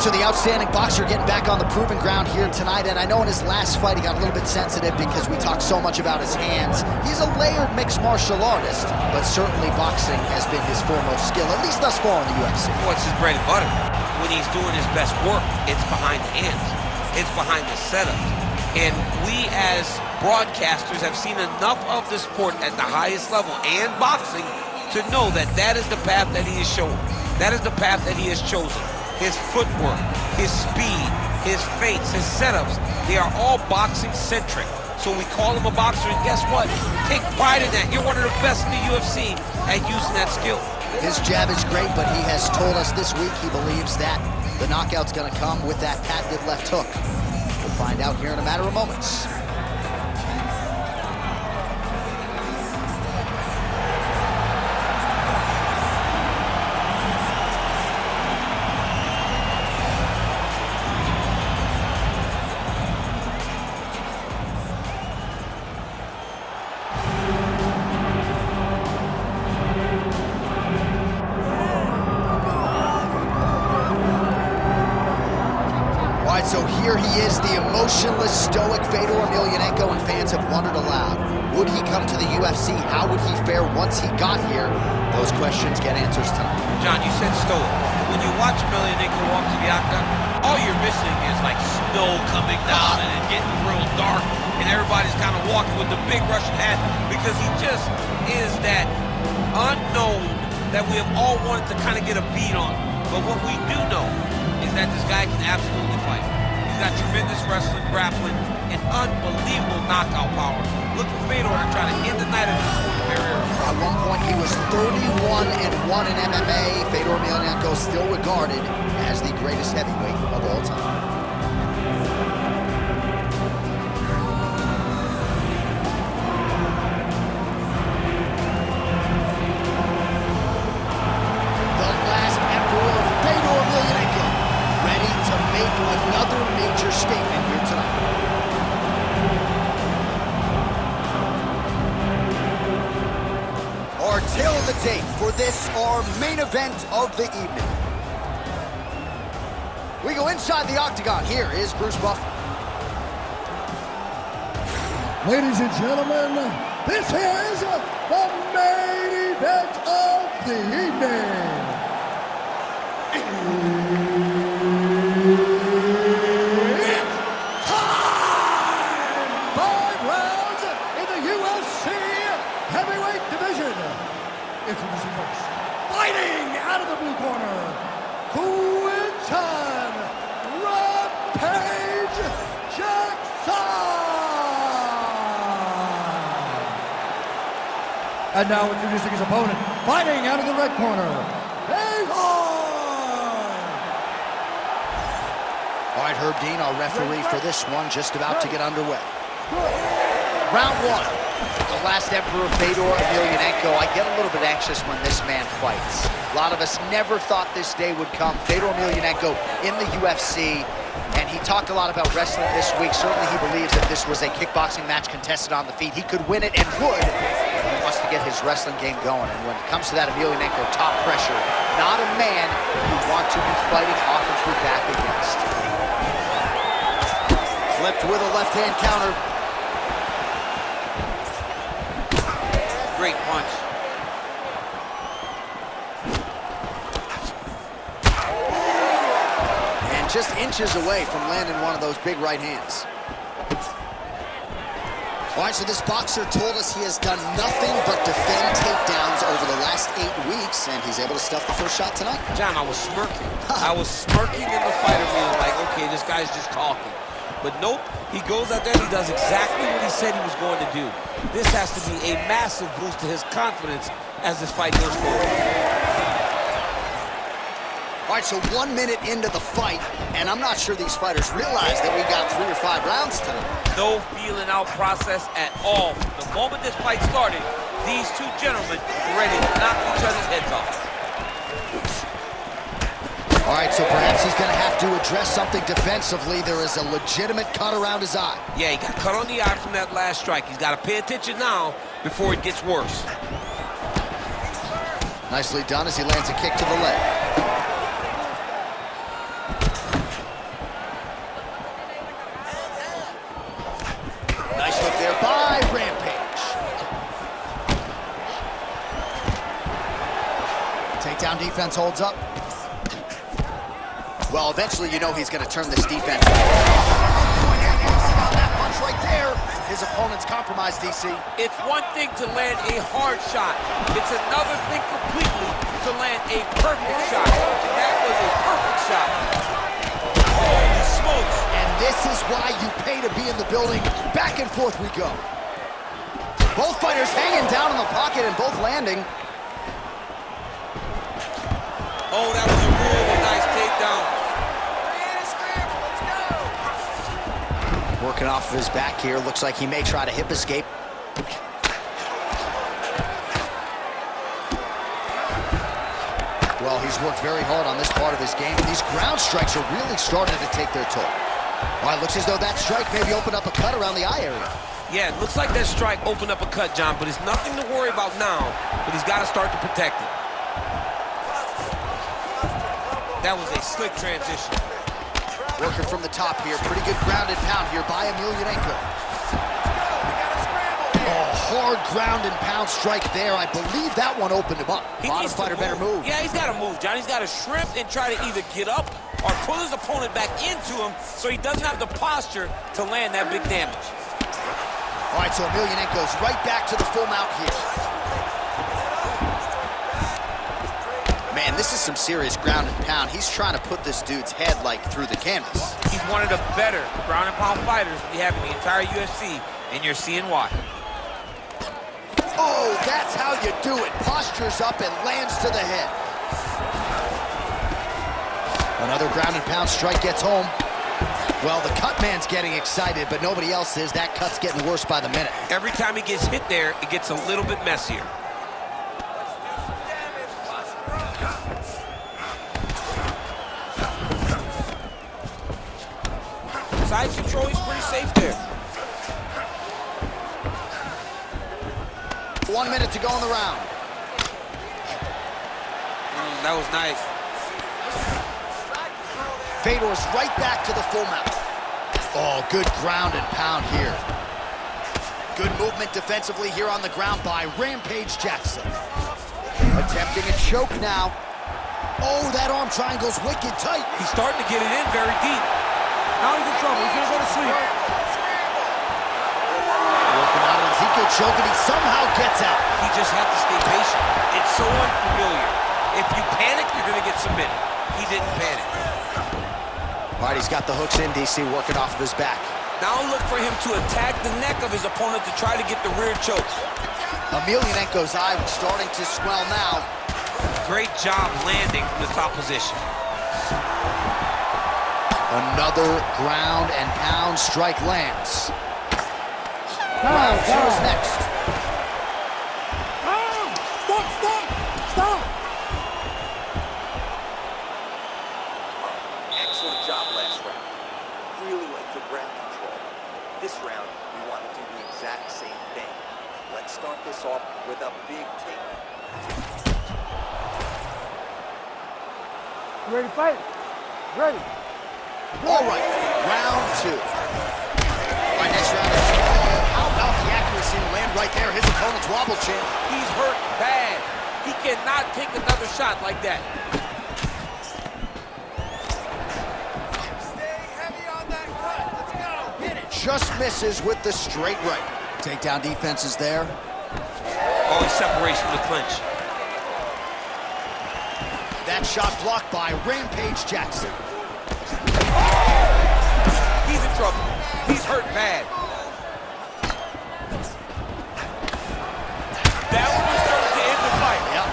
So the outstanding boxer getting back on the proving ground here tonight, and I know in his last fight he got a little bit sensitive because we talked so much about his hands. He's a layered mixed martial artist, but certainly boxing has been his foremost skill, at least thus far in the UFC. What's his bread and butter? When he's doing his best work, it's behind the hands. It's behind the setups. And we as broadcasters have seen enough of the sport at the highest level and boxing to know that that is the path that he is showing. That is the path that he has chosen. His footwork, his speed, his feints, his setups, they are all boxing-centric. So we call him a boxer, and guess what? Take pride in that. You're one of the best in the UFC at using that skill. His jab is great, but he has told us this week he believes that the knockout's going to come with that patented left hook. We'll find out here in a matter of moments. So here he is, the emotionless, stoic Fedor Emelianenko, and fans have wondered aloud. Would he come to the UFC? How would he fare once he got here? Those questions get answers tonight. John, you said stoic. When you watch Emelianenko walk to the octagon, all you're missing is like snow coming down and it getting real dark, and everybody's kind of walking with the big Russian hat because he just is that unknown that we have all wanted to kind of get a beat on. But what we do know is that this guy can absolutely fight. He's got tremendous wrestling, grappling, and unbelievable knockout power. Look for Fedor to try to end the night of his career. At one point, he was 31-1 in MMA. Fedor Emelianenko still regarded as the greatest heavyweight of all time. Another major statement here tonight. Our tale of the tape for this, our main event of the evening. We go inside the octagon. Here is Bruce Buffer. Ladies and gentlemen, this is the main event of the evening. Introducing first, fighting out of the blue corner, Quinton Rampage Jackson. And now introducing his opponent, fighting out of the red corner, Fedor. All right, Herb Dean, our referee for this one, just about to get underway. Round one. The last emperor, Fedor Emelianenko. I get a little bit anxious when this man fights. A lot of us never thought this day would come. Fedor Emelianenko in the UFC, and he talked a lot about wrestling this week. Certainly he believes that this was a kickboxing match contested on the feet. He could win it and would. He wants to get his wrestling game going, and when it comes to that Emelianenko top pressure, not a man you want to be fighting offensively back against. Flipped with a left-hand counter. Great punch. And just inches away from landing one of those big right hands. All right, so this boxer told us he has done nothing but defend takedowns over the last 8 weeks, and he's able to stuff the first shot tonight. John, I was smirking. I was smirking in the fight arena like, okay, this guy's just talking. But nope, he goes out there and he does exactly what he said he was going to do. This has to be a massive boost to his confidence as this fight goes forward. All right, so 1 minute into the fight, and I'm not sure these fighters realize that we got 3 or 5 rounds tonight. No feeling out process at all. The moment this fight started, these two gentlemen were ready to knock each other's heads off. All right, so perhaps he's going to have to address something defensively. There is a legitimate cut around his eye. Yeah, he got cut on the eye from that last strike. He's got to pay attention now before it gets worse. Nicely done as he lands a kick to the leg. Ground defense holds up. Well, eventually you know he's going to turn this defense. On that punch right there, his opponent's compromised, DC. It's one thing to land a hard shot. It's another thing completely to land a perfect shot. And that was a perfect shot. Holy smokes. And this is why you pay to be in the building. Back and forth we go. Both fighters hanging down in the pocket and both landing. Oh, that was a really nice takedown. Working off of his back here. Looks like he may try to hip escape. Well, he's worked very hard on this part of his game. These ground strikes are really starting to take their toll. All right, looks as though that strike maybe opened up a cut around the eye area. Yeah, it looks like that strike opened up a cut, John, but it's nothing to worry about now, but he's got to start to protect it. That was a slick transition. Working from the top here. Pretty good grounded pound here by Emelianenko. Oh, hard ground and pound strike there. I believe that one opened him up. Bottom fighter better move. Yeah, he's got to move, John. He's got to shrimp and try to either get up or pull his opponent back into him so he doesn't have the posture to land that big damage. All right, so Emelianenko's right back to the full mount here. Man, this is some serious ground and pound. He's trying to put this dude's head, like, through the canvas. He's one of the better ground and pound fighters we have in the entire UFC, and you're seeing why. Oh, that's how you do it. Postures up and lands to the head. Another ground and pound strike gets home. Well, the cut man's getting excited, but nobody else is. That cut's getting worse by the minute. Every time he gets hit there, it gets a little bit messier. Side control, he's pretty safe there. 1 minute to go in the round. That was nice. Fedor's right back to the full mount. Oh, good ground and pound here. Good movement defensively here on the ground by Rampage Jackson. Attempting a choke now. Oh, that arm triangle's wicked tight. He's starting to get it in very deep. Now he's in trouble. He's gonna go to sleep. Working out Ezekiel choke, and he somehow gets out. He just had to stay patient. It's so unfamiliar. If you panic, you're gonna get submitted. He didn't panic. All right, he's got the hooks in, DC, working off of his back. Now look for him to attack the neck of his opponent to try to get the rear choke. Emelianenko's eye starting to swell now. Great job landing from the top position. Another ground and pound strike lands. Round two is next. Stop! Excellent job last round. Really went for ground control. This round, we want to do the exact same thing. Let's start this off with a big take. You ready to fight? Ready. All right, round two. All right, next round. How about the accuracy to land right there? His opponent's wobble chin. He's hurt bad. He cannot take another shot like that. Stay heavy on that cut. Let's go. Hit it. Just misses with the straight right. Takedown defense is there. Oh, he separates from the clinch. That shot blocked by Rampage Jackson. He's in trouble. He's hurt bad. That one was starting to end the fight. Yep.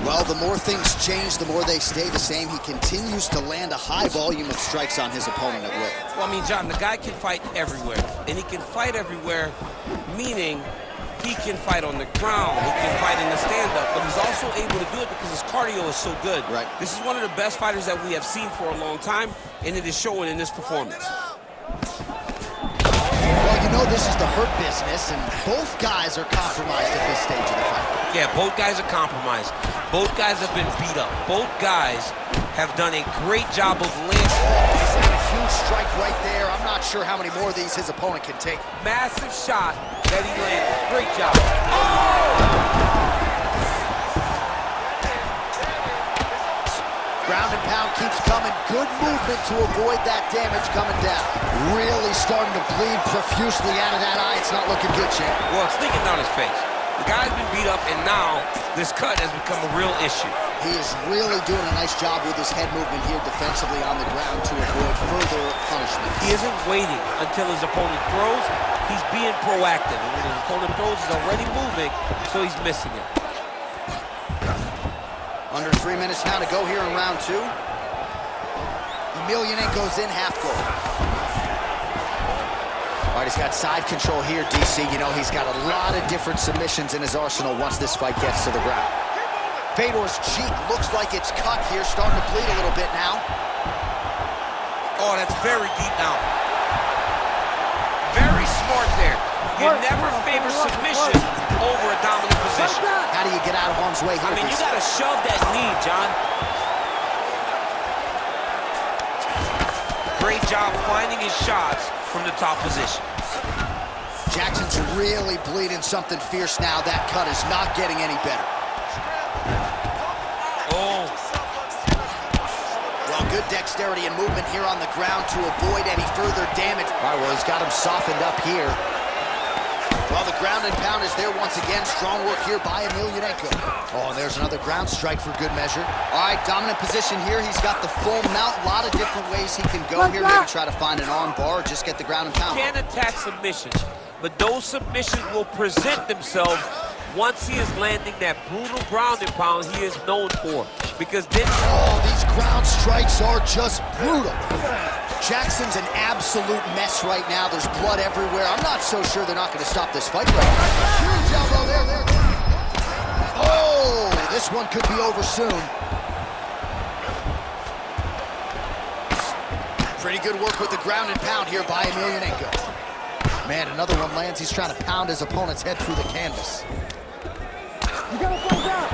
Well, the more things change, the more they stay the same. He continues to land a high volume of strikes on his opponent at will. Well, I mean, John, the guy can fight everywhere. And he can fight everywhere, meaning he can fight on the ground, he can fight in the stand-up, but he's also able to do it because his cardio is so good. Right. This is one of the best fighters that we have seen for a long time, and it is showing in this performance. Well, you know this is the hurt business, and both guys are compromised at this stage of the fight. Yeah, both guys are compromised. Both guys have been beat up. Both guys have done a great job of landing. He's had a huge Huge strike right there. I'm not sure how many more of these his opponent can take. Massive shot that he landed. Great job. Oh! Ground and pound keeps coming. Good movement to avoid that damage coming down. Really starting to bleed profusely out of that eye. It's not looking good, champ. Well, it's leaking down his face. The guy's been beat up, and now this cut has become a real issue. He is really doing a nice job with his head movement here defensively on the ground to avoid further punishment. He isn't waiting until his opponent throws. He's being proactive. And when his opponent throws, he's already moving, so he's missing it. Under 3 minutes now to go here in round 2. Emelianenko's in half guard. All right, he's got side control here, DC. You know, he's got a lot of different submissions in his arsenal once this fight gets to the ground. Fedor's cheek looks like it's cut here, starting to bleed a little bit now. Oh, that's very deep now. Very smart there. You never favor submission over a dominant position. How do you get out of harm's way here? I mean, you gotta shove that knee, John. Great job finding his shots from the top position. Jackson's really bleeding something fierce now. That cut is not getting any better. Oh. Well, good dexterity and movement here on the ground to avoid any further damage. All right, well, he's got him softened up here. Well, the ground and pound is there once again. Strong work here by Emelianenko. Oh, and there's another ground strike for good measure. All right, dominant position here. He's got the full mount. A lot of different ways he can go here. Maybe try to find an arm bar or just get the ground and pound. Can't attack submissions, but those submissions will present themselves once he is landing that brutal ground and pound he is known for. Because then... Oh, these ground strikes are just brutal. Jackson's an absolute mess right now. There's blood everywhere. I'm not so sure they're not going to stop this fight right now. Huge elbow there. Oh, this one could be over soon. Pretty good work with the ground and pound here by Emelianenko. Man, another one lands. He's trying to pound his opponent's head through the canvas. You gotta fight down.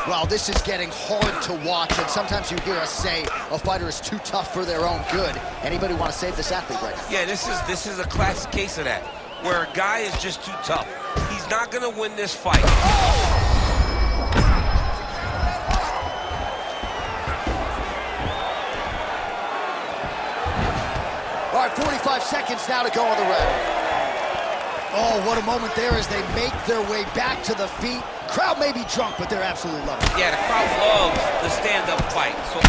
Well, this is getting hard to watch, and sometimes you hear us say a fighter is too tough for their own good. Anybody want to save this athlete right now? Yeah, this is a classic case of that, where a guy is just too tough. He's not going to win this fight. All right, 45 seconds now to go on the round. Oh, what a moment there as they make their way back to the feet. Crowd may be drunk, but they're absolutely loving it. Yeah, the crowd loves the stand-up fight. So,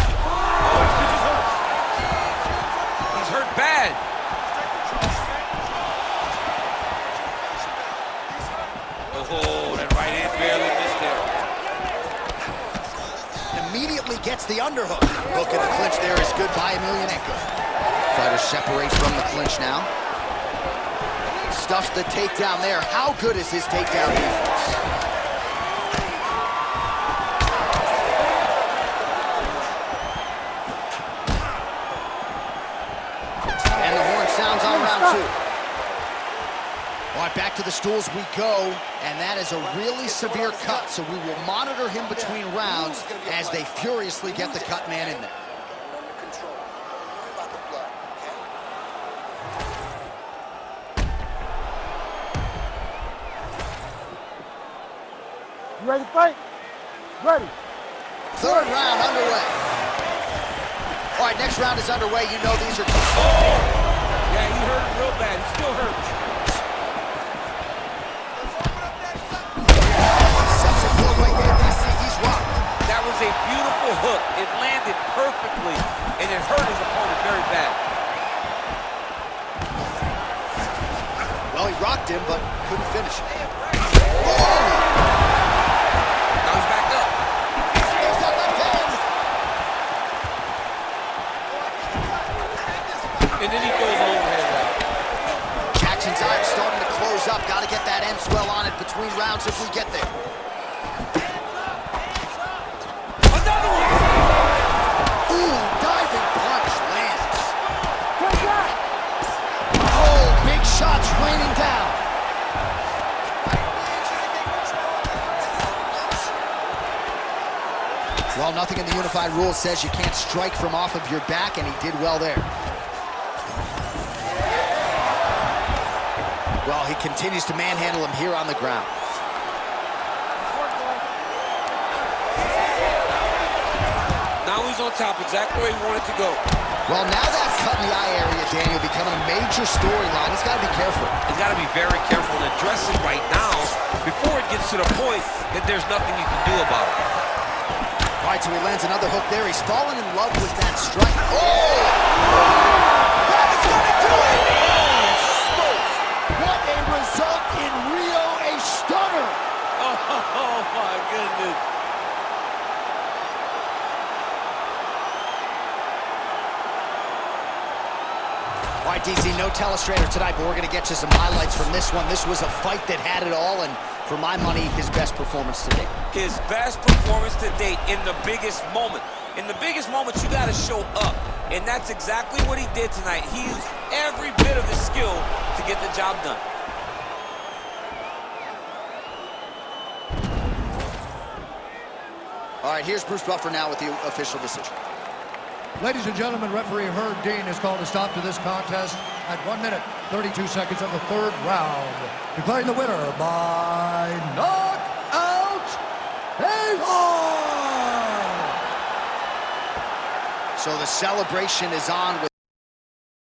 he's hurt bad. Oh, that right hand barely missed there. Immediately gets the underhook. Hook in the clinch there is good by Emelianenko. Fighters separate from the clinch now. Stuffs the takedown there. How good is his takedown defense? And the horn sounds on round 2. All right, back to the stools we go, and that is a really severe cut, so we will monitor him between rounds as they furiously get the cut man in there. You ready to fight? Ready. Third round underway. All right, next round is underway. You know these are... Yeah, he hurt real bad. He still hurt. Sets a hook right there, DC. He's rocked. That was a beautiful hook. It landed perfectly, and it hurt his opponent very bad. Well, he rocked him, but couldn't finish it. Now he's back up. He's up left hand. And then he throws an overhand right. Jackson's eyes starting to close up. Got to get that end swell on it between rounds if we get there. Another one! Ooh, diving punch lands. Take that. Oh, big shots raining down. Well, nothing in the unified rules says you can't strike from off of your back, and he did well there. Well, he continues to manhandle him here on the ground. Now he's on top, exactly where he wanted to go. Well, now that cut in the eye area, Daniel, becoming a major storyline. He's got to be careful. He's got to be very careful and address it right now before it gets to the point that there's nothing you can do about it. All right, so he lands another hook there. He's fallen in love with that strike. Oh! That is going to do it! Oh, smokes! What a result in Rio, a stunner! Oh, my goodness. All right, DC, no telestrator tonight, but we're going to get you some highlights from this one. This was a fight that had it all, and for my money, his best performance to date. His best performance to date in the biggest moment. In the biggest moment, you got to show up, and that's exactly what he did tonight. He used every bit of his skill to get the job done. All right, here's Bruce Buffer now with the official decision. Ladies and gentlemen, referee Herb Dean has called a stop to this contest at 1 minute, 32 seconds of the third round, declaring the winner by knockout, Fedor! So the celebration is on with